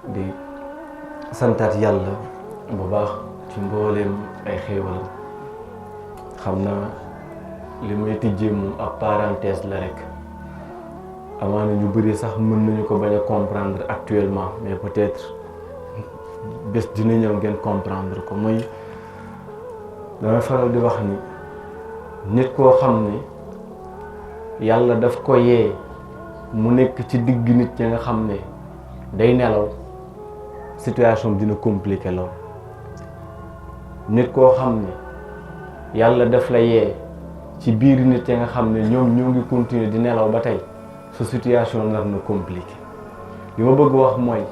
di santaat yàlla bu baax ci mbooleem ay xéewal. xam naa li may tijjee moom ab parenthèse la rek, amaana ñu bëri sax mën nañu ko bañ a comprendre actuellement, mais peut-être bés dina ñëw ngeen comprendre ko. mooy damay faral di wax ni nit koo xam ni yàlla daf ko yee mu nekk ci digg nit ñi nga xam ne day nelaw, situation dina compliqué lool. nit koo xam ne yàlla daf la yee ci biir nit ñi nga xam ne ñoom ñoo ngi continuer di nelaw ba tey, sa situation nar na compliqué. li ma bëgg wax mooy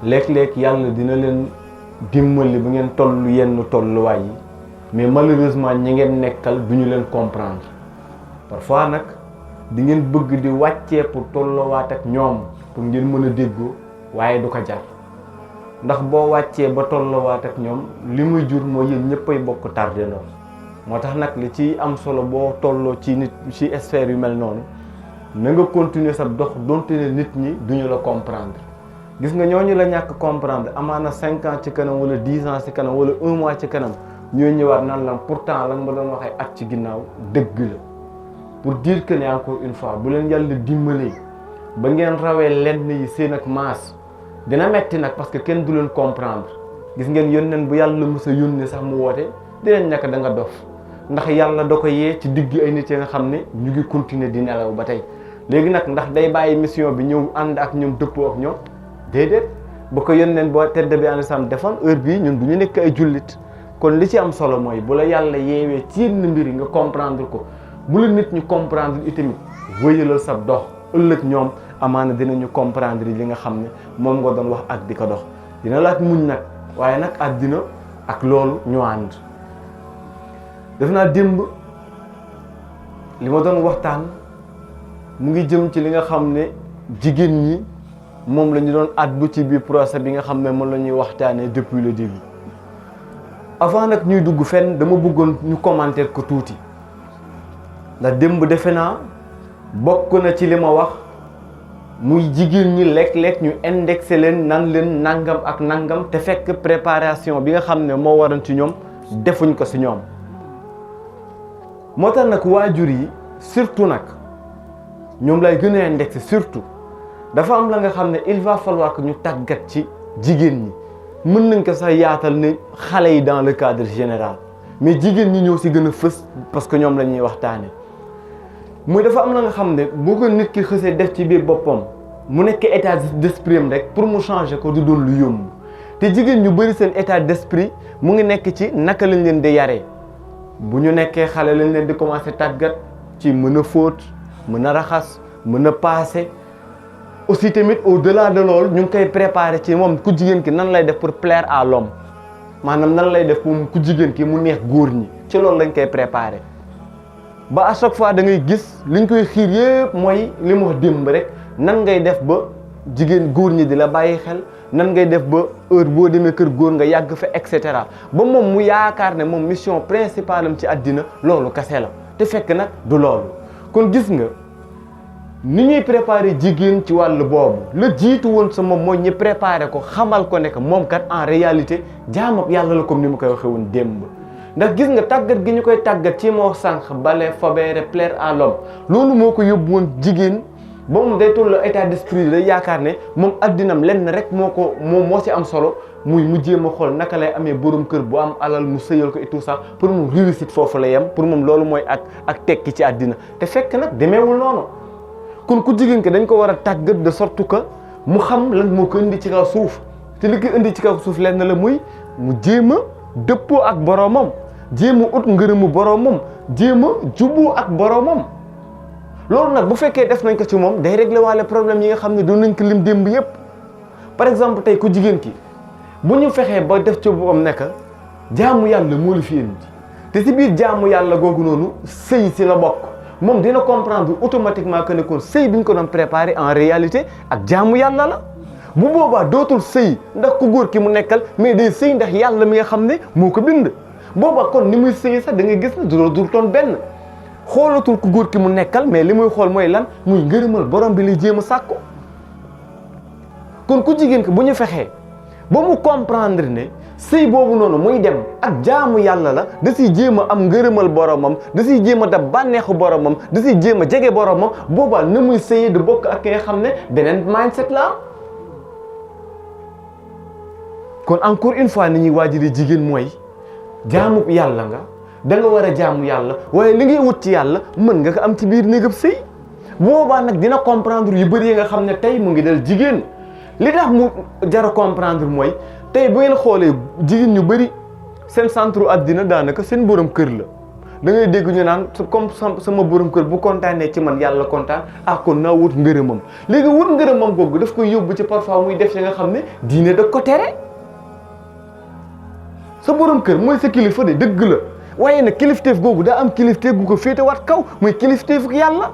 léeg-léeg yàlla dina leen dimbali ba ngeen toll yenn tolluwaay yi, mais malheureusement ñi ngeen nekkal du ñu leen comprendre. parfois nag di ngeen bëgg di wàccee pour tolluwaat ak ñoom pour ngeen mën a déggoo, waaye du ko jar. ndax boo wàccee ba tolluwaat ak ñoom li muy jur mooy yéen ñëppay bokk tardé noonu. moo tax nag li ci am solo boo tolloo ci nit ci sphère yu mel noonu, na nga continuer sa dox donte ne nit ñi duñu la comprendre. gis nga ñooñu la ñàkk comprendre amaana 5 ans ci kanam wala 10 ans ci kanam wala 1 mois ci kanam ñoo ñëwaat naan la pourtant la nga ma doon waxee at ci ginnaaw dëgg la. pour dire que ne encore une fois bu leen yàlla dimbalee ba ngeen rawee lenn yi seen ak maas, dina metti nag parce que kenn du leen comprendre. gis ngeen yónneen bu yàlla mës a yónnee sax mu woote dinañ nekk da nga dof, ndax yàlla da ko yee ci digg ay nit yi nga xam ne ñu ngi continuer di nelaw ba tey. léegi nag ndax day bàyyi mission bi ñëw ànd ak ñoom dëppoo ak ñoom? déedéet. ba ko yónneen boo tedd bi ànd sam defoon heure bii ñun du ñu nekk ay jullit. kon li ci am solo mooy bu la yàlla yeewee ci yenn mbir yi nga comprendre ko, bu la nit ñu comprendre itamit wëyalal sa dox. ëllëg ñoom amaana dinañu comprendre li nga xam ne moom nga doon wax ak di ko dox. dina laaj muñ nag, waaye nag àddina ak loolu ñu ànd. def naa démb li ma doon waxtaan mu ngi jëm ci li nga xam ne jigéen ñi moom la ñu doon addu ci biir procès bi nga xam ne moom la ñuy waxtaanee depuis le début. avant nag ñuy dugg fenn dama bëggoon ñu commenter ko tuuti, ndax démb defe naa bokk na ci li ma wax muy jigéen ñi lekk-lekk ñu indexé leen nan leen nangam ak nangam, te fekk préparation bi nga xam ne moo waroon ci ñoom defuñ ko ci ñoom. moo tax nag waajur yi surtout nag ñoom lay gën a indexé. surtout dafa am la nga xam ne il va falloir que ñu tàggat ci jigéen ñi. mën nañ ko sax yaatal ne xale yi dans le cadre général, mais jigéen ñi ñëw ci gën a fës parce que ñoom la ñuy waxtaane. muy dafa am la nga xam ne boo ko nit ki xësee def ci biir boppam mu nekk état d'esprit am rek, pour mu changer ko du doon lu yomb. te jigéen ñu bari seen état d'esprit mu ngi nekk ci naka lañ leen di yaree. bu ñu nekkee xale lañ leen di commencer tàggat ci mën a fóot, mën a raxas, mën a paase. aussi tamit au-delà de loolu ñu ngi koy préparer ci moom ku jigéen ki nan lay def pour plaire à l'homme, maanaam nan lay def pour ku jigéen ki mu neex góor ñi. ci loolu lañ koy préparer ba à chaque fois da ngay gis liñ koy xiir yëpp mooy li mu wax démb rek, nan ngay def ba jigéen góor ñi di la bàyyi xel, nan ngay def ba heure boo demee kër góor nga yàgg fa et cetera. ba moom mu yaakaar ne moom mission principale am ci àddina loolu kese la, te fekk nag du loolu. kon gis nga ni ñuy préparer jigéen ci wàllu boobu la jiitu woon sa moom mooy ñu préparer ko, xamal ko ne que moom kat en réalité jaamab yàlla la, comme ni ma koy waxee woon démb. ndax gis nga tàggat gi ñu koy tàggat ci moo sànq bale fobeere plaire à l'homme, loolu moo ko yóbbu woon jigéen ba moom day toll état d'esprit day yaakaar ne moom addinam lenn rek moo ci am solo, muy mu jéem a xool naka lay amee borom kër bu am alal mu sëyal ko et tout ça, pour moom réussite foofu la yem, pour moom loolu mooy ak tekki ci àddina. te fekk nag demeewul noonu. kon ku jigéen ki dañ ko war a tàggat de sorte que mu xam lan moo ko indi ci kaw suuf, te li ko indi ci kaw suuf lenn la muy mu jéem a dëppoo ak boromam, jéem a ut ngërëmu boromam, jéem a juboo ak boromam. loolu nag bu fekkee def nañ ko ci moom day régler waale problème yi nga xam ne doon nañ ko lim démb yépp. par exemple tey ku jigéen ki bu ñu fexee ba def ci boppam nekk jaamu yàlla moo la fi indi, te si biir jaamu yàlla googu noonu sëy si la bokk, moom dina comprendre automatiquement que ne kon sëy bi ñu ko doon préparer en réalité ak jaamu yàlla la. bu boobaa dootul sëy ndax ku góor ki mu nekkal, mais day sëy ndax yàlla mi nga xam ne moo ko bind. boobaa kon ni muy sëy sax da ngay gis ne du toon benn, xoolatul ku góor ki mu nekkal, mais li muy xool mooy lan, muy ngërëmal borom bi lay jéem a sàkku. kon ku jigéen ki bu ñu fexee ba mu comprendre ne sëy boobu noonu muy dem ak jaamu yàlla la da siy jéem a am ngërëmal boromam da siy jéem a dab bànneexu boromam da siy jéem a jege boromam boobaa na muy sëyee du bokk ak ki nga xam ne beneen mindset la am. kon encore une fois ni ñuy waajiri jigéen mooy jaamu yàlla nga da nga war a jaamu yàlla waaye li ngay wut ci yàlla mën nga ko am ci biir néegam sëy boobaa nag dina comprendre yu bëri yi nga xam ne tey mu ngi dal jigéen li tax mu jar a comprendre mooy tey bu ngeen xoolee jigéen ñu bëri seen centre àddina daanaka seen borom kër la da ngay dégg ñu naan comme sama borom kër bu kontaanee ci man yàlla kontaan ah kon naa wut ngërëmam léegi wut ngërëmam googu daf koy yóbbu ci parfois muy def yi nga xam ne diine da ko tere sa borom kër mooy sa kilifa de dëgg la waaye nag kilifteef googu daa am kilifteef gu ko féetewaat kaw muy kilifteefu yàlla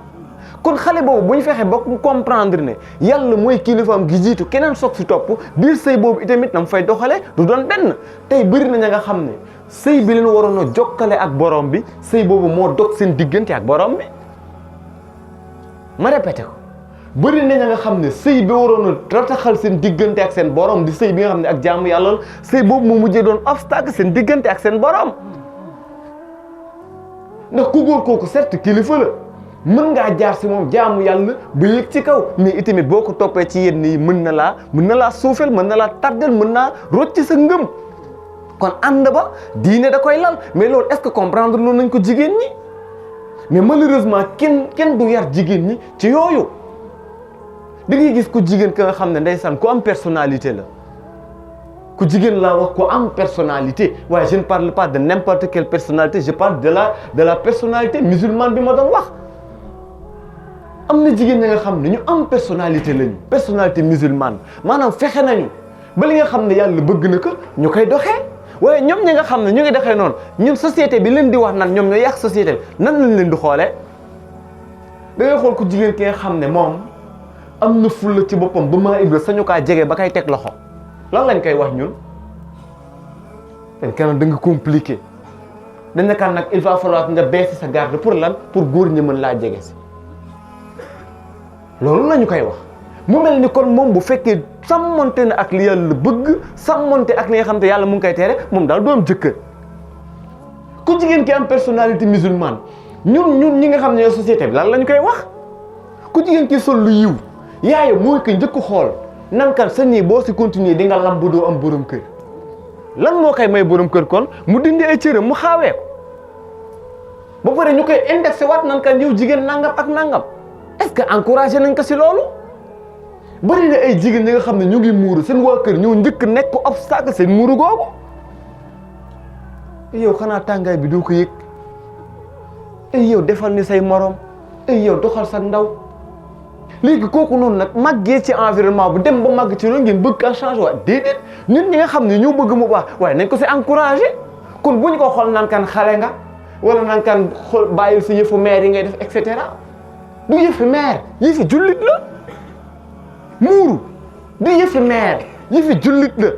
kon xale boobu bu ñu fexee ba comprendre ne yàlla mooy kilifaam gi jiitu keneen soog si topp biir sëy boobu itamit na mu fay doxalee du doon benn tey bëri na ña nga xam ne sëy bi leen waroon a jokkale ak borom bi sëy boobu moo dog seen diggante ak borom bi ma répété ko bëri na ña nga xam ne sëy bi waroon a rataxal seen diggante ak seen borom di sëy bi nga xam ne ak jaamu yàlla la sëy boobu moo mujjee doon obstacle seen diggante ak seen borom ndax ku góor kooku certes kilifa la. mën ngaa jaar si moom jaamu yàlla ba yëg ci kaw mais itamit boo ko toppee ci yenn yi mën na laa suufel mën na laa tardel mën naa rocc sa ngëm kon ànd ba diine da koy lal mais loolu est-ce que comprendre loolu nañ ko jigéen ñi mais malheureusement kenn du yar jigéen ñi ci yooyu da ngay gis ku jigéen ka nga xam ne ndeysaan ku am personnalité la ku jigéen laa wax ku am personnalité waaye je ne parle pas de n'importe quelle personnalité je parle de la personnalité musulmane bi ma doon wax. am na jigéen ñi nga xam ne ñu am personnalité lañu personnalité musulmane maanaam fexe nañu ba li nga xam ne yàlla bëgg na ko ñu koy doxee waaye ñoom ñi nga xam ne ñu ngi doxee noonu ñun société bi leen di wax nan ñoom ñoo yàq société bi nan lañ leen di xoolee da ngay xool ku jigéen ki nga xam ne moom am na fulla ci boppam ba maa ibra sañu kaa jege ba kay teg loxo lan lañ koy wax ñun dañ kanam da nga compliqué dañ ne kan nag il va falloir nga baisser sa garde pour lan pour góor ñi mën laa jege si loolu la ñu koy wax mu mel ni kon moom bu fekkee sàmmonte na ak li yàlla bëgg sàmmonte ak li nga xam te yàlla mu ngi koy tere moom daal doom jëkkër ku jigéen ki am personnalité musulmane ñun ñi nga xam ne société bi lan la ñu koy wax ku jigéen ki sol lu yiw yaaya mooy ko njëkk xool nankan sa nii boo si continuer di nga lamb doo am borom kër lan moo koy may borom kër kon mu dindi ay cëram mu xaawee ko ba pare ñu koy indexé waat nankan yow jigéen nangam ak nangam est-ce que encouragé nañ ko si loolu bari na ay jigéen ñi nga xam ne ñu ngi muuru seen waa kër ñoo njëkk nekk obstacle seen muuru googu yow xanaa tàngaay bi doo ko yëg yow defal ni say morom yow doxal sa ndaw léegi kooku noonu nag màggee ci environnement bu dem ba màgg ci loolu ngeen bëgg kaa changé waat déedéet nit ñi nga xam ne ñoo bëgg mu baax waaye nañ ko si encouragé kon bu ñu ko xool naan kan xale nga wala naan kan xool bàyyil si yëfu maire yi ngay def et cetera du yëfi maire yëfi jullit la muuru du yëfi maire yëfi jullit la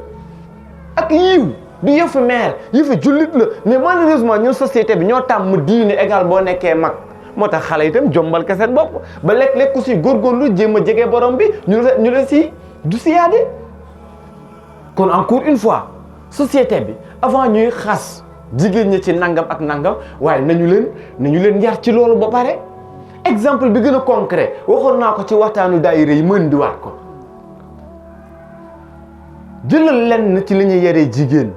ak yiw du yëfi maire yëfi jullit la mais malheureusement ñun société bi ñoo tàmm diine égal boo nekkee mag moo tax xale itam jombal ka seen bopp ba lekk-lekk ku si góorgóorlu jéem a jege borom bi ñu la si du siyaade kon encore une fois société bi avant ñuy xas jigéen ñi ci nangam ak nangam waaye nañu leen yar ci loolu ba pare exemple bi gën a concret waxoon naa ko ci waxtaanu daayira yi mën di waat ko jëlal lenn ci li ñuy yaree jigéen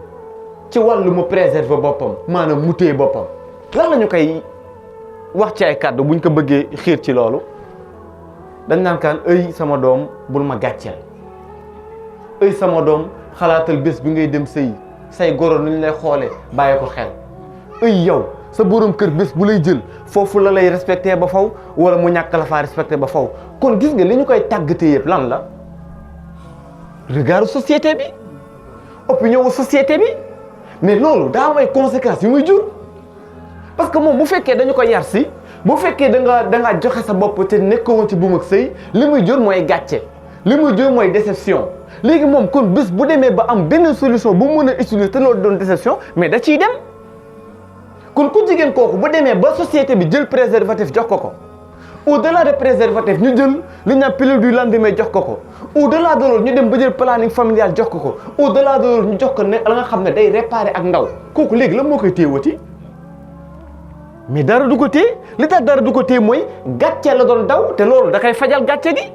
ci wàllu mu préserver boppam maanaam mu téye boppam lan la ñu koy wax ci ay kàddu buñ ko bëggee xiir ci loolu dañ naan kaan ëy sama doom bul ma gàcceel ëy sama doom xalaatal bés bi ngay dem sëy say goro nuñ lay xoolee bàyyi ko xel ëy yow sa borom kër bés bu lay jël foofu la lay respecté ba faw wala mu ñàkk la faa respecté ba faw kon gis nga li ñu koy tàggatee yëpp lan la regard société bi opinion wu société bi mais loolu daa am ay conséquences yu muy jur parce que moom bu fekkee dañu ko yar si bu fekkee da nga joxe sa bopp te nekkoo ci buum ak sëy li muy jur mooy gàcce li muy jur mooy déception léegi moom kon bés bu demee ba am benn solution bu mën a utiliser te loolu doon déception mais da ciy dem kon ku jigéen kooku bu demee ba société bi jël préservatif jox ko au-delà de préservatif ñu jël li ñu naan pilule du lendemain jox ko au-delà de loolu ñu dem ba jël planning familial jox ko au-delà de loolu ñu jox ko ne la nga xam ne day réparer ak ndaw kooku léegi la moo koy téewati mais dara du ko téye li tax dara du ko téye mooy gàcce la doon daw te loolu da koy fajal gàcce gi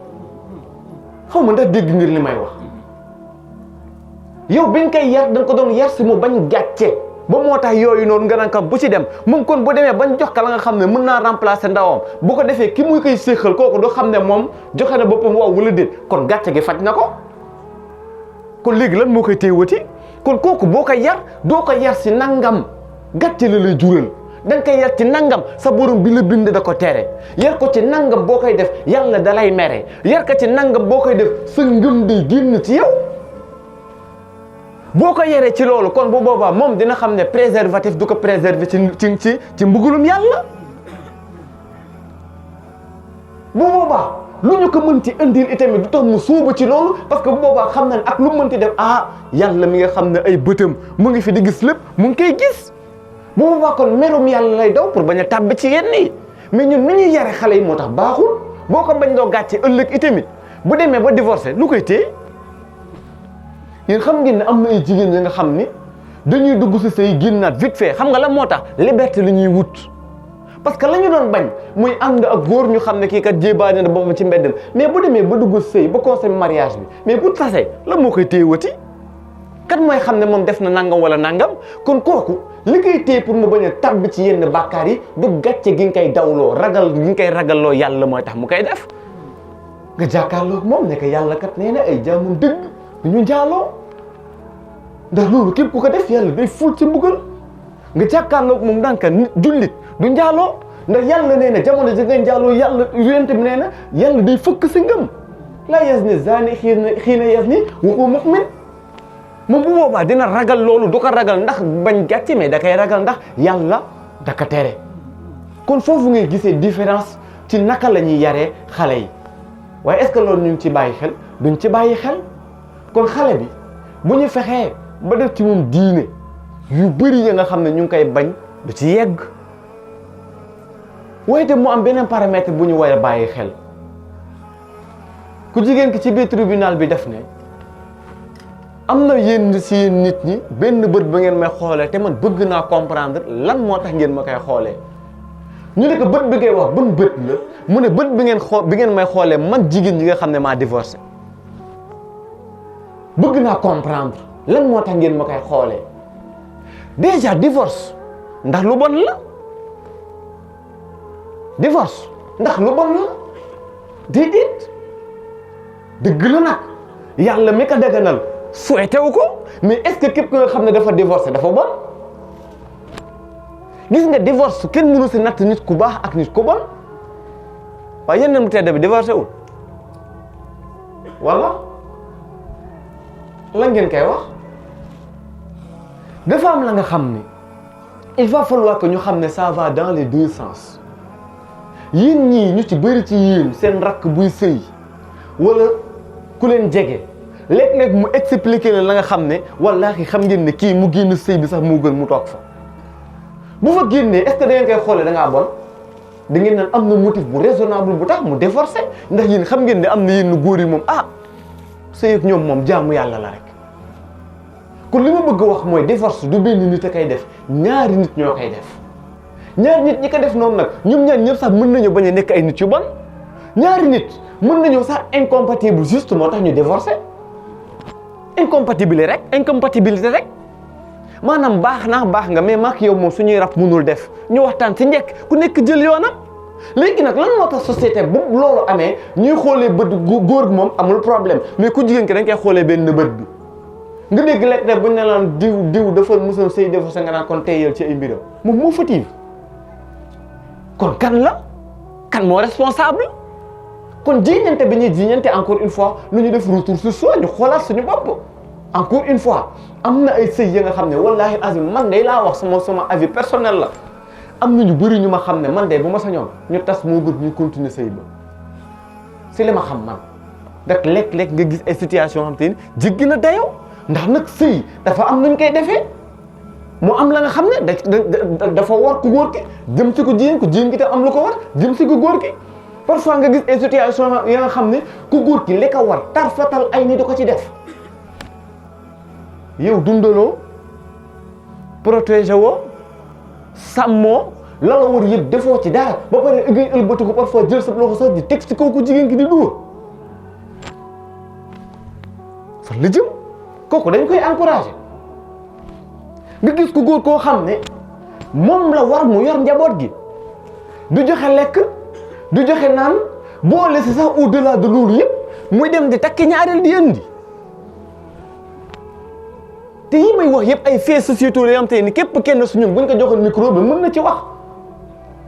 xaw ma ndax dégg ngir li may wax yow bi nga koy yar da nga ko doon yar si mu bañ gàcce ba moo tax yooyu noonu nga naan kam bu ci dem moom kon bu demee bañ jox ka la nga xam ne mën naa remplacer ndawam bu ko defee ki muy koy séexal kooku doo xam ne moom joxe na boppam waaw wala déet kon gàcce gi faj na ko kon léegi lan moo koy téewati kon kooku boo ko yar doo ko yar si nangam gàcce la lay jural da nga koy yar ci nangam sa borom bi la bind da ko tere yar ko ci nangam boo koy def yàlla da lay mere yar ko ci nangam boo koy def sa ngëm day génn ci yow boo ko yaree ci loolu kon bu boobaa moom dina xam ne préservatif du ko préserver ci mbugulum yàlla bu boobaa lu ñu ko mënti indil itamit du tax mu suubu ci loolu parce que bu boobaa xam na ne ak lu mënti def yàlla mi nga xam ne ay bëtam mu ngi fi di gis lépp mu ngi koy gis bu boobaa kon merum yàlla lay daw pour bañ a tàbbi ci yenn yi mais ñun ni ñuy yare xale yi moo tax baaxul boo ko bañ doo gàcce ëllëg itamit bu demee ba divorcé lu koy téye yéen xam ngeen ne am na ay jigéen yi nga xam ni dañuy dugg si sëy génnaat vite fait xam nga la moo tax liberté la ñuy wut parce que la ñu doon bañ muy ànd ak góor ñu xam ne kii kat jébaane na boppam ci mbedd mais bu demee ba dugg sëy ba consommé mariage bi mais bu tasee la moo koy téyewati kat mooy xam ne moom def na nangam wala nangam kon kooku li koy téye pour mu bañ a tabbi ci yenn bàkkaar yi du gàcce gi nga koy dawloo ragal gi nga koy ragalloo yàlla mooy tax mu koy def nga jàkkaarloo moom ne que yàlla kat nee na ay jaamam dëgg du ñu njaaloo ndax loolu képp ku ko def yàlla day ful ci mbugal nga jàkkaarloo moom daanaka jullit du njaaloo ndax yàlla nee na jamono ji nga njaaloo yàlla yonent bi nee na yàlla day fëkk si ngëm laa yazni zaani xiina yazni wa huwa mu'min moom bu boobaa dina ragal loolu du ko ragal ndax bañ gàcce mais da koy ragal ndax yàlla da ko tere kon foofu ngay gisee différence ci naka la ñuy yaree xale yi waaye est-ce que loolu ñu ngi ci bàyyi xel duñ ci bàyyi xel kon xale bi bu ñu fexee ba def ci moom diine yu bëri yi nga xam ne ñu ngi koy bañ du ci yegg waaye te mu am beneen paramètre bu ñu war a bàyyi xel ku jigéen ki ci biir tribunal bi def ne am na yéen si yéen nit ñi benn bët ba ngeen may xoolee te man bëgg naa comprendre lan moo tax ngeen ma koy xoolee ñu ne ko bët bi ngay wax ban bët la mu ne bët bi ngeen may xoolee man jigéen ñi nga xam ne maa divorcé bëgg naa comprendre lan moo tax ngeen ma koy xoolee déjà divorce ndax lu bon la divorce ndax lu bon la déedéet dëgg la nag yàlla mi ko daganal souhaité wu ko mais est-ce que képp nga xam ne dafa divorcé dafa bon gis nga divorce kenn mënu si natt nit ku baax ak nit ku bon waaye yéen mu tedd bi divorcé wul wala la ngeen koy wax dafa am la nga xam ni il va falloir que ñu xam ne ça va dans les deux sens yéen ñii ñu ci bëri ci yéen seen rakk buy sëy wala ku leen jege léeg-léeg mu expliquer leen la nga xam ne wallaahi xam ngeen ne kii mu génn sëy bi sax moo gën mu toog fa bu fa génnee est-ce que da ngeen koy xoolee da ngaa bon da ngeen naan am na motif bu raisonnable bu tax mu divorcé ndax yéen xam ngeen ne am na yenn góor yi moom sëy ak ñoom moom jaamu yàlla la rek kon li ma bëgg a wax mooy divorce du benn nit a koy def ñaari nit ñoo koy def ñaari nit ñi ko def noonu nag ñoom ñaar ñëpp sax mën nañu bañ a nekk ay nit yu bon ñaari nit mën nañoo sax incompatible juste moo tax ñu divorcé incompatibilité rek maanaam baax nga mais maak yow moom suñuy rab mënul def ñu waxtaan ci njëkk ku nekk jël yoonam léegi nag lan moo tax société bu loolu amee ñuy xoolee bët góor gi moom amul problème mais ku jigéen ki dañ koy xoolee benn bët bi nga dégg lekk ne buñ ne laan diw dafa musoon sëy divorcé nga naan kon teeyal ci ay mbiram moom moo fautif kon kan moo responsable kon jiiñante bi ñuy jiiñante encore une fois nu ñu def retour sur soi ñu xoolaat suñu bopp encore une fois am na ay sëy yi nga xam ne wallahi azim man day laa wax sama avis personnel la am na ñu bëri ñu ma xam ne man de bu ma sañoon ñu tas moo gën ñu continuer sëy ba si li ma xam man dak léeg-léeg nga gis ay situation xam te ni jéggi na dayoo ndax nag sëy dafa am nuñ koy defee mu am la nga xam ne dafa war ku góor ki jëm si ko jigéen ki tam am lu ko war jëm si ko góor ki parfois nga gis ay situation ya nga xam ne ku góor ki li ko war tarfatal ay ni di ko ci def yow dundaloo protéger woo sàmmoo la la war yëpp defoo ci dara ba pare ngay ëlbati ko parfois jël sa loxo sax di teg ci kaw ku jigéen ki di dóor fan la jëm kooku dañ koy encourager nga gis ku góor koo xam ne moom la war mu yor njaboot gi du joxe lekk du joxe naan boole si sax au-delà de loolu yëpp muy dem di takki ñaareel di indi te yi may wax yëpp ay faits sociétaux la yoo xam te ni képp kenn su ñun buñ ko joxoon micro bi mën na ci wax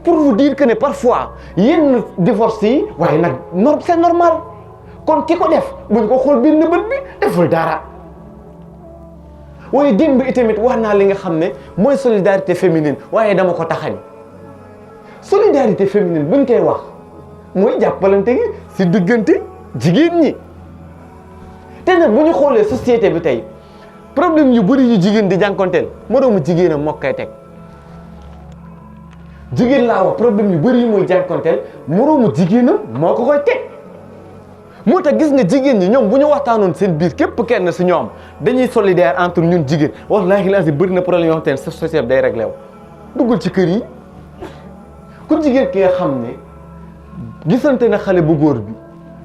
pour vous dire que ne parfois yenn divorce yi waaye nag c'est normal kon ki ko def buñ ko xool benn bët bi deful dara waaye démb itamit wax naa li nga xam ne mooy solidarité féminine waaye dama ko taxañ solidarité féminine buñ koy wax mooy jàppalante gi si diggante jigéen ñi te nag bu ñu xoolee société bi tey problème yu bëri yu jigéen di jànkonteel moroomu jigéenam moo koy teg jigéen laa wax problème yu bëri yu muy jànkonteel moroomu jigéenam moo ko koy teg moo tax gis nga jigéen ñi ñoom bu ñu waxtaanoon seen biir képp kenn si ñoom dañuy solidaire entre ñun jigéen wallaahi laa si bëri na problème yoo xam te ne sa société bi day réglé wu duggul ci kër yi ku jigéen ki nga xam ne gisante na xale bu góor bi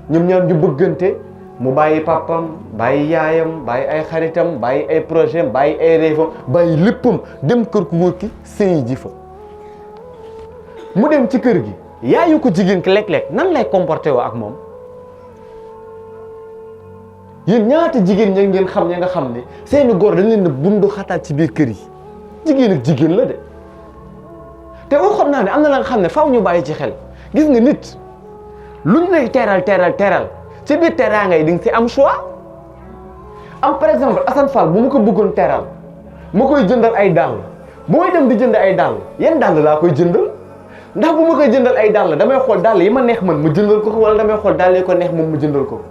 ñoom ñaar ñu bëggante mu bàyyi papam bàyyi yaayam bàyyi ay xaritam bàyyi ay projet bàyyi ay rêvam bàyyi léppam dem kër ku góor ki sëy ji fa mu dem ci kër gi yaayu ko jigéen ki léeg-léeg nan lay comporté woo ak moom yéen ñaata jigéen ña ngeen xam ña nga xam ne seeni góor dañ leen a bundu xataat ci biir kër yi jigéen ak jigéen la de te waxoon naa ne am na la nga xam ne faaw ñu bàyyi ci xel gis nga nit luñ lay teral ci biir teraanga yi di nga si am choix am par exemple Assane Fall bu ma ko bëggoon teral ma koy jëndal ay dàll bu may dem di jënd ay dàll yan dàll laa koy jëndal ndax bu ma koy jëndal ay dàll damay xool dàll yi ma neex man mu jëndal ko wala damay xool dàll yi ko neex moom mu jëndal ko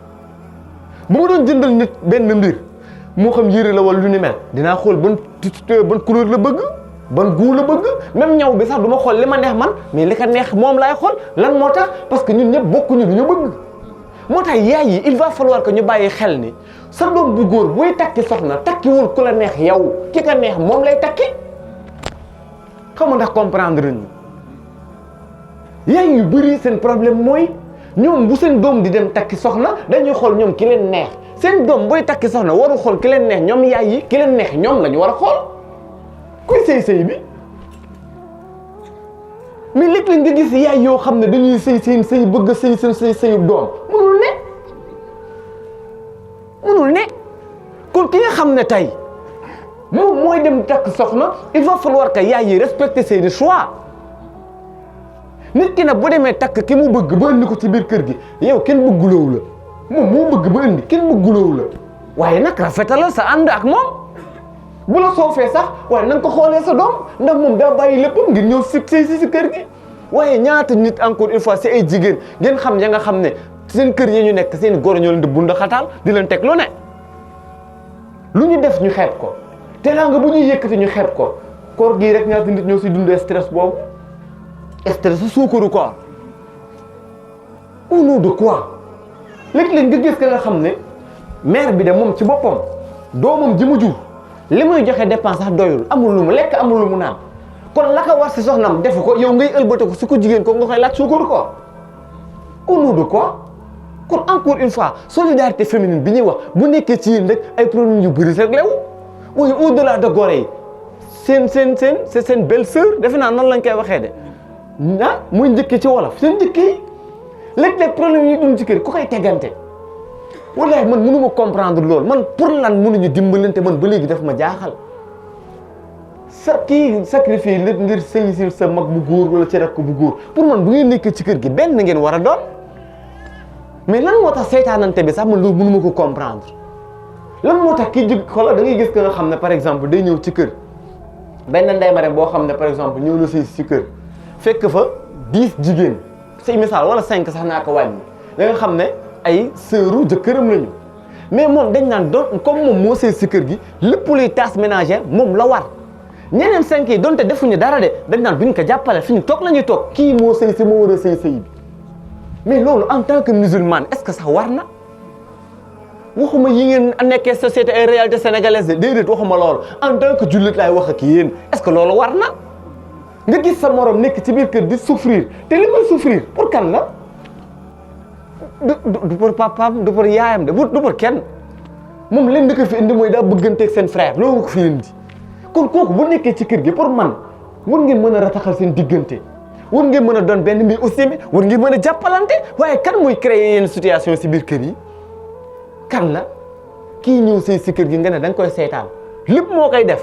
bu ma doon jëndal nit benn mbir moo xam yére la wala lu ni mel dinaa xool ban couleur la bëgg ban goût la bëgg même ñaw bi sax du ma xool li ma neex man mais li ko neex moom laay xool lan moo tax parce que ñun ñëpp bokkuñu lu ñu bëgg moo tax yaay yi il va falloir que ñu bàyyi xel ni sa doom bu góor buy takki soxna takkiwul ku la neex yow ki ka neex moom lay takki xam nga ndax comprendre ñu yaay yu bëri seen problème mooy ñoom bu seen doom di dem takki soxna dañuy xool ñoom ki leen neex seen doom booy takki soxna waru xool ki leen neex ñoom yaay yi ki leen neex ñoom la ñu war a xool kuy sëy bi mais léeg-léeg nga gis yaay yoo xam ne dañuy sëy seen sëy bëgg sëy seen sëyu doom mënul ne kon ki nga xam ne tey moom mooy dem takk soxna il va falloir que yaay yi respecter seeni choix nit ki nag bu demee takk ki mu bëgg ba indi ko ci biir kër gi yow kenn bëgguloowu la moom moo bëgg ba indi kenn bëgguloowu la waaye nag rafetalal sa ànd ak moom bu la soofee sax waaye na nga ko xoolee sa doom ndax moom daa bàyyi léppam ngir ñëw fixé si kër gi waaye ñaata nit encore une fois si ay jigéen ngeen xam ya nga xam ne seen kër yi ñu nekk seen góor ñoo leen di bunda xataal di leen teg lu ne lu ñu def ñu xeeb ko teraanga bu ñuy yëkkati ñu xeeb ko koor gii rek ñaata nit ñoo si dund stress boobu stress suukaru quoi au nom de quoi léeg-léeg nga gis ka nga xam ne mère bi de moom ci boppam doomam ji mu jur li muy joxe dépense sax doyul amul lu mu lekk amul lu mu naan kon la ko war si soxnam defu ko yow ngay ëlbate ko su ko jigéen ko nga koy laaj suukaru ko au nom de quoi kon encore une fois solidarité féminine bi ñuy wax bu nekkee ci yéen rek ay problèmes yu bëri rek lew waaye au delà de gore yi seen belle sœur defe naa noonu lañ koy waxee de ah muy njëkkee ci wolof seen njëkkee yi léeg-léeg problème yi dund ci kër ku koy teggante wallahi man mënu ma comprendre loolu man pour lan mënuñu dimbalante man ba léegi daf ma jaaxal sa kii sacrifice lépp ngir sëy si sa mag bu góor wala ci rakk bu góor pour man bu ngeen nekkee ci kër gi benn ngeen war a doon mais lan moo tax seytaanante bi sax man loolu mënu ma ko comprendre lan moo tax kii jóg xoolal da ngay gis que nga xam ne par exemple day ñëw ci kër benn ndey ma rek boo xam ne par exemple ñëw na sëy ci kër fekk fa 10 jigéen say misaal wala 5 sax naa ko wàññi da nga xam ne ay sœuru jëkkëram lañu mais moom dañ naan doon comme moom moo sëy ci kër gi lépp luy tâche ménagère moom la war ñeneen 5 yi donte defuñu dara de dañ naan duñ ko jàppale fi ñu toog la ñuy toog kii moo sëy si moo war a sëy bi mais loolu en tant que musulman est-ce que sax war na waxuma yi ngeen nekkee société ay réalité sénégalaise de déedéet waxuma loolu en tant que jullit laay wax ak yéen est-ce que loolu war na nga gis sa morom nekk ci biir kër di souffrir te li muy souffrir pour kan la du pour papaam du pour yaayam de du pour kenn moom leen di ko fi indi mooy daa bëgganteeg seen frère loolu ko fi indi kon kooku bu nekkee ci kër gi pour man war ngeen mën a rataxal seen diggante war ngeen mën a doon benn mbir aussi mi war ngeen mën a jàppalante waaye kan mooy créer yenn situation si biir kër yi kan la kii ñëw si kër gi nga ne da nga koy seetaan lépp moo koy def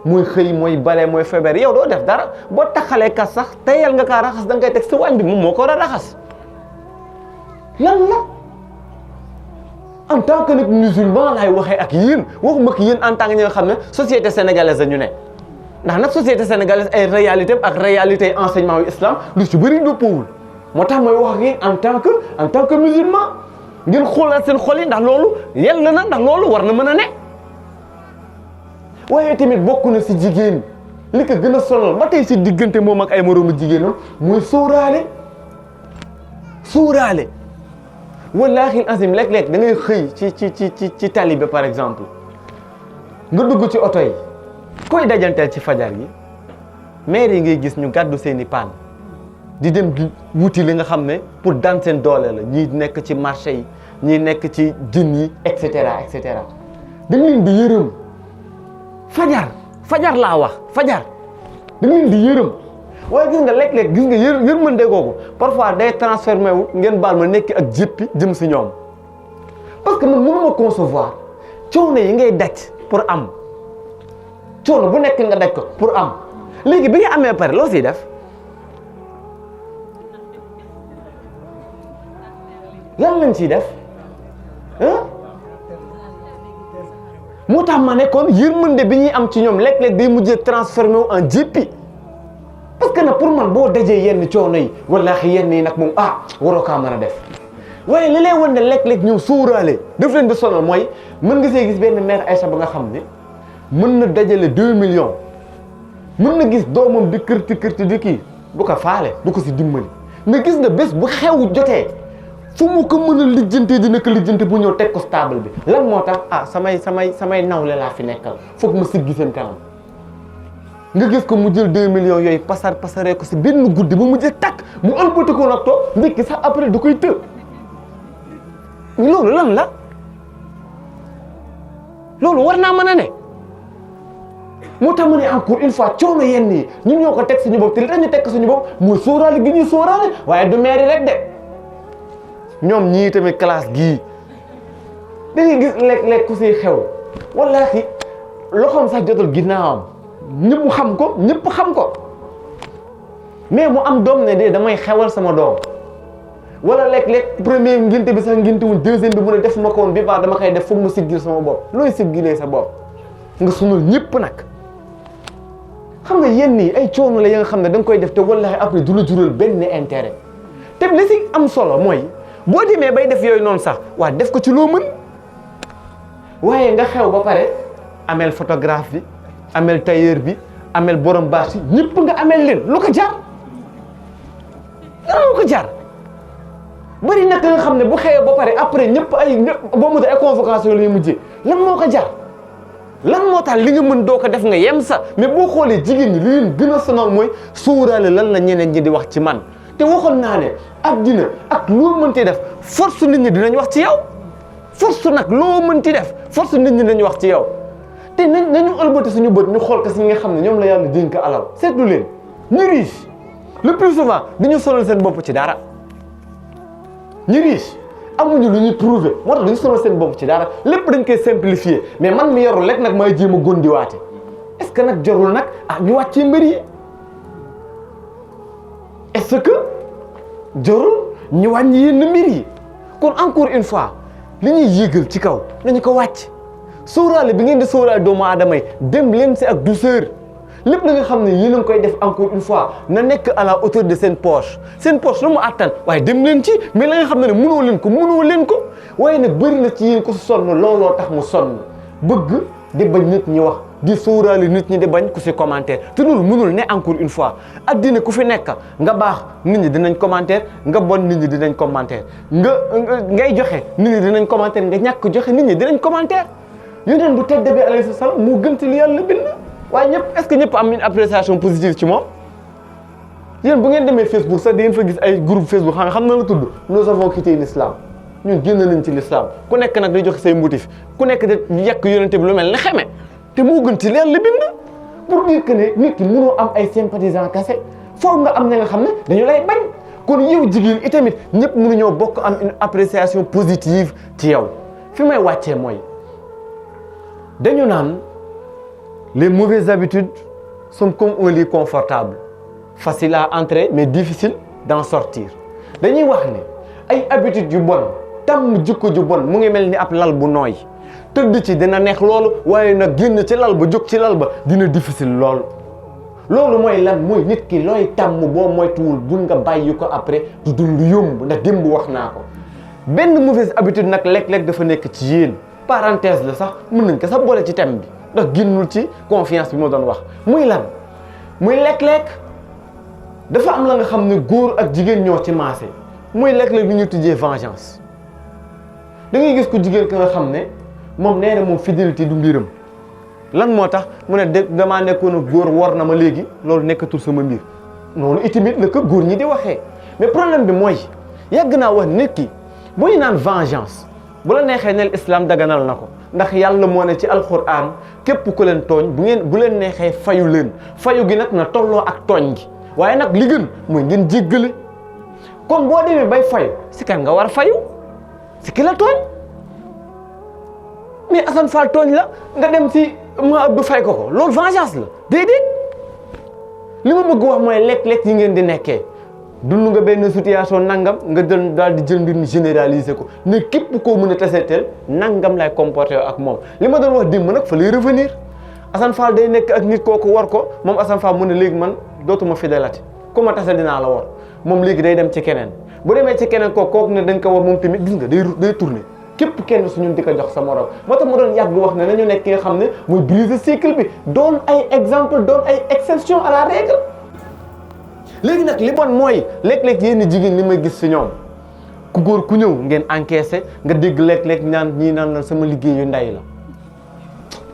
mooy xëy mooy bale mooy feebar yow doo def dara boo taxalee kas sax teyal nga kaa raxas da nga koy teg si waañ bi moom moo ko war a raxas lan la en tant que nag musulman laay waxee ak yéen waxuma ak yéen en tant que ñi nga xam ne société sénégalaise la ñu ne ndax nag société sénégalaise ay réalité ak réalité enseignement yu islam lu ci bëri dëppoowul moo tax mooy wax ak yéen en tant que musulman ngeen xoolal seen xol yi ndax loolu yell na ndax loolu war na mën a ne waaye tamit bokk na si jigéen li ko gën a sonal ba tey si diggante moom ak ay moroomu jigéenam mooy sóoraale wallaahi azim léeg-léeg da ngay xëy ci tali bi par exemple nga dugg ci oto yi koy dajanteel ci fajar gi maire yi ngay gis ñu gàddu seeni paan di dem di wuti li nga xam ne pour daan seen doole la ñii nekk ci marché yi ñii nekk ci jën yi et cetera et cetera dañ leen di yërëm fajar laa wax fajar dañ leen di yërëm waaye gis nga léeg-léeg gis nga yërmande googu parfois day transformé wu ngeen baal ma nekk ak jéppi jëm si ñoom parce que man mënuma concevoir coono yi ngay daj pour am coono bu nekk nga daj ko pour am léegi bi nga amee pare loo siy def lan lañ siy def moo tax ma ne kon yërmande bi ñuy am ci ñoom léeg-léeg day mujjee transformé wu en jéppi parce que nag pour man boo dajee yenn coono yi wallaahi yenn yi nag moom waroo kaa mën a def waaye li lay wan ne léeg-léeg ñëw sóoraale daf leen di sonal mooy mën nga see gis benn mère Aïcha ba nga xam ne mën na dajale 2 millions mën na gis doomam di kërti di kii du ko faale du ko si dimbali nga gis nga bés bu xew jotee fu mu ko mën a lijjantee dina ko lijjante bu ñëw teg ko stable bi lan moo tax samay nawle laa fi nekkal foog ma siggi seen kanam nga gis ko mu jël 2 millions yooyu pasaree ko si benn guddi ba mu jël takk mu ëlbati ko nag toog ndekki sax après du koy të loolu lan la loolu war naa mën a ne moo tax ma ne encore une fois coono yenn yi ñun ñoo ko teg suñu bopp te li tax ñu teg suñu bopp mooy sóoraale gi ñuy sóoraale waaye du mairie rek de ñoom ñii tamit classe gii da ngay gis lekk ku siy xew wallaahi loxoom sax jotul ginnaawam ñëpp xam ko mais mu am doom ne de damay xewal sama doom wala lekk premier ngénte bi sax ngénte wuñ deuxième bi mu ne def ma ko woon bi baax dama koy def foog ma siggil sama bopp looy siggilee sa bopp nga sunul ñëpp nag xam nga yenn yi ay coono la ya nga xam ne da nga koy def te wallaahi après du la jural benn intérêt te li si am solo mooy boo demee bay def yooyu noonu sax waa def ko ci loo mën waaye nga xew ba pare amel photographe bi amel tailleur bi amel borom bâche yi ñëpp nga amel leen lu ko jar lu ko jar bëri nag nga xam ne bu xewee ba pare après ñëpp boo mu ay convocation la ñu mujjee lan moo ko jar lan moo tax li nga mën doo ko def nga yem sa mais boo xoolee jigéen ñi li leen gën a sonal mooy sóoraale lan la ñeneen ñi di wax ci man te waxoon naa ne addina ak loo mënti def force nit ñi dinañ wax ci yow force nag loo mënti def force nit ñi dinañ wax ci yow te nañu ëlbati suñu bët ñu xool ko si nga xam ne ñoom la yàlla dénk alal seetlu leen ñu riche le plus souvent dañu sonal seen bopp ci dara ñu riche amuñu lu ñuy prouver moo tax dañu sonal seen bopp ci dara lépp dañ koy simplifier mais man mi yorul rek nag may jéem a góndiwaate est-ce que nag jarul nag ñu wàccee mbir yi est-ce que jarul ñu wàññi yenn mbir yi kon encore une fois li ñuy yéegal ci kaw nañu ko wàcc sóoraale bi ngeen di sóoraale doomu aadama yi dem leen si ak douceur lépp la nga xam ne yéen a ngi koy def encore une fois na nekk à la hauteur de seen poche lu mu àttan waaye dem leen ci mais la nga xam ne mënoo leen ko waaye nag bëri na ci yéen ko sonn looloo tax mu sonn bëgg di bañ nit ñi wax di sóoraale nit ñi di bañ ku si commentaire te loolu mënul ne encore une fois addina ku fi nekk nga baax nit ñi dinañ commentaire nga bon nit ñi dinañ commentaire ngay joxe nit ñi dinañ commentaire nga ñàkk joxe nit ñi dinañ commentaire yonent bu tedd bi alayhi salaam moo gën li yàlla bind waaye ñëpp est-ce que ñëpp am une appréciation positive ci moom yéen bu ngeen demee Facebook sax di ngeen fa gis ay groupe Facebook xam na la tudd nous avons quitté l'islam ñun génn nañ ci l'islam ku nekk nag day joxe say motif ku nekk de yàq yonent bi lu mel ne xeme te moo gën ci yàlla bind pour dire que ne nit ki mënoo am ay sympathisants kese foog nga am na nga xam ne dañu lay bañ kon yow jigéen itamit ñëpp mënuñoo bokk am une appréciation positive ci yow fi may wàccee mooy dañu naan les mauvaises habitudes sont comme un lit confortable facile à entrer mais difficile d'en sortir dañuy wax ne ay habitudes yu bon tàmm jikko ju bon mu ngi mel ni ab lal bu nooy tëdd ci dina neex loolu waaye nag génn ci lal ba jóg ci lal ba dina difficile lool loolu mooy lan mooy nit ki looy tàmm boo moytuwul bul nga bàyyi ko après du dul lu yomb ndax démb wax naa ko benn mauvaise habitude nag léeg-léeg dafa nekk ci yéen parenthèse la sax mën nañ ko sax boole ci thème bi ndax génnul ci confiance bi ma doon wax muy lan muy léeg-léeg dafa am la nga xam ne góor ak jigéen ñoo ci maase muy léeg-léeg li ñu tuddee vengeance da ngay gis ko jigéen ka nga xam ne moom nee na moom fidélité du mbiram lan moo tax mu ne damaa nekkoon a góor war na ma léegi loolu nekkatul sama mbir noonu itamit la ko góor ñi di waxee mais problème bi mooy yàgg naa wax nit ki bu ñu naan vengeance bu la neexee neel islam daganal na ko ndax yàlla moo ne ci alquran képp ku leen tooñ bu leen neexee fayu leen fayu gi nag na tolloo ak tooñ gi waaye nag li gën mooy ngeen jéggale kon boo demee bay fayu si kan nga war a fayu si ki la tooñ mais Assane Fall tooñ la nga dem si ma Abdou fay ko loolu vengeance la déedéet li ma bëgg wax mooy lekk-lekk yi ngeen di nekkee dund nga benn situation nangam nga jël daal di jël mbir mi généraliser ko ne képp koo mën a taseeteel nangam lay comporté ak moom li ma doon wax démb nag fa lay revenir Assane Fall day nekk ak nit kooku war ko moom Assane Fall mu ne léegi man dootuma fidélati ku ma tase dinaa la war moom léegi day dem ci keneen bu demee ci keneen kooku ne dañ ko war moom tamit gis nga day tourner képp kenn su ñun di ko jox sa morom moo tax ma doon yàgg wax ne nañu nekk ki nga xam ne mooy briser cycle bi doon ay exemple doon ay exception à la règle léegi nag li bon mooy léeg-léeg yéen jigéen li may gis si ñoom ku góor ku ñëw ngeen encaissé nga dégg léeg-léeg ñii naan la sama liggéeyu nday la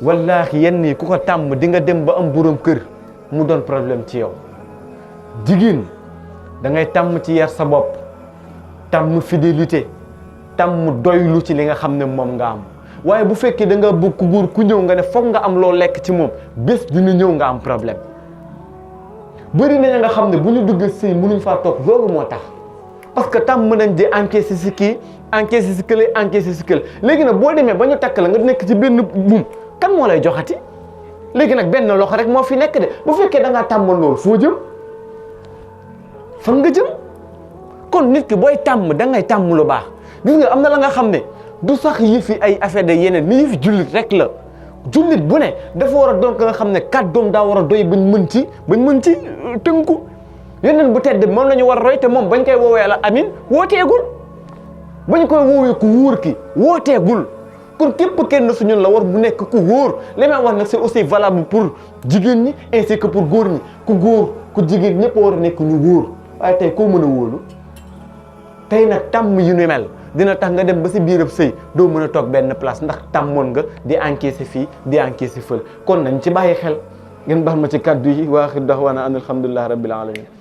wallaahi yenn yi ku ko tàmm di nga dem ba am borom kër mu doon problème ci yow jigéen da ngay tàmm ci yar sa bopp tàmm fidélité tàmm doylu ci li nga xam ne moom nga am waaye bu fekkee da nga bëgg ku góor ku ñëw nga ne foog nga am loo lekk ci moom bés dina ñëw nga am problème bëri nañu nga xam ne bu ñu dugg sëy mënuñ faa toog loolu moo tax parce que tàmm nañ di encaisser si kii encaisser si kële encaisser si kële léegi nag boo demee ba ñu takk la nga nekk ci benn buum kan moo lay joxati léegi nag benn loxo rek moo fi nekk de bu fekkee da ngaa tàmmal loolu foo jëm fan nga jëm kon nit ki booy tàmm da ngay tàmm lu baax gis nga am na la nga xam ne du sax yëfi ay affaire de yeneen ni yëfi jullit rek la jullit bu ne dafa war a doon ka nga xam ne kàddoom daa war a doy bañ mën ci tënku yeneen bu tedd moom la ñu war a roy te moom bañ koy woowee la amin wooteegul bañ koy woowee ku wóor ki wooteegul kon képp kenn su ñun la war bu nekk ku wóor li may wax nag c'est aussi valable pour jigéen ñi ainsi que pour góor ñi ku góor ku jigéen ñëpp war a nekk ñu wóor waaye tey koo mën a wóolu tey nag tàmm yu ni mel dina tax nga dem ba si biirab sëy doo mën a toog benn place ndax tàmmoon nga di encaisser fii di encaisser fël kon nañ ci bàyyi xel ngeen bax ma ci kàddu yi waaxir daxwaana an alhamdulillahi rabbil alamin